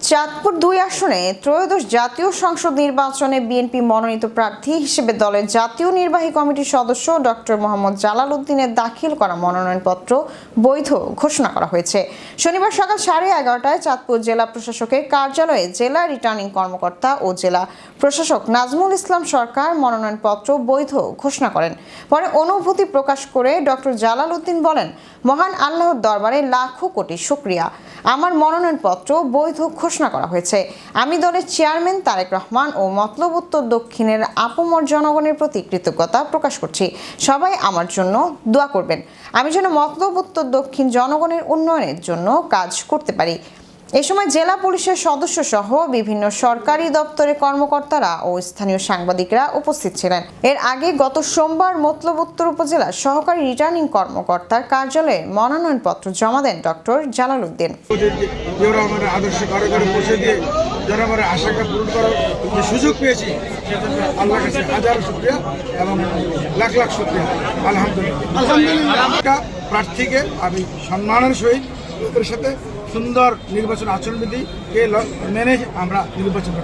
চাঁদপুর ২ আসনে ত্রয়োদশ জাতীয় সংসদ নির্বাচনে বিএনপি মনোনীত প্রার্থী হিসেবে দলের জাতীয় নির্বাহী কমিটির সদস্য ডক্টর মোহাম্মদ জালাল উদ্দিনের দাখিল করা মনোনয়নপত্র বৈধ ঘোষণা করা হয়েছে। শনিবার সকাল 11:30টায় চাঁদপুর জেলা প্রশাসকের কার্যালয়ে জেলা রিটার্নিং কর্মকর্তা ও জেলা প্রশাসক নাজমুল ইসলাম সরকার মনোনয়নপত্র বৈধ ঘোষণা করেন। পরে অনুভূতি প্রকাশ করে ডক্টর জালাল উদ্দিন বলেন, মহান আল্লাহর দরবারে লাখো কোটি শুকরিয়া, আমার মনোনয়নপত্র বৈধ ঘোষণা করা হয়েছে। আমি দলের চেয়ারম্যান তারেক রহমান ও মতলব উত্তর দক্ষিণের আপামর জনগণের প্রতি কৃতজ্ঞতা প্রকাশ করছি। সবাই আমার জন্য দোয়া করবেন, আমি যেন মতলব উত্তর দক্ষিণ জনগণের উন্নয়নের জন্য কাজ করতে পারি। এ সময় জেলা পুলিশের সদস্য সহ বিভিন্ন সরকারি দপ্তরের কর্মকর্তারা ও স্থানীয় সাংবাদিকরা উপস্থিত ছিলেন। এর আগে গত সোমবার মতলব উত্তর উপজেলার সহকারী রিটার্নিং কর্মকর্তার কার্যালয়ে মনোনয়নপত্র জমা দেন ডক্টর জালাল উদ্দিন। আদর্শ ঘরে ঘরে পৌঁছে দিয়ে জনগণের আশাকে পূরণ করার যে সুযোগ পেয়েছি সেজন্য আল্লাহর কাছে হাজার শুকরিয়া এবং লাখ লাখ শুকরিয়া। আলহামদুলিল্লাহ প্রার্থীকে আমি সম্মানের সহিত সাথে সুন্দর নির্বাচন আচরণবিধিকে মেনে আমরা নির্বাচন করি।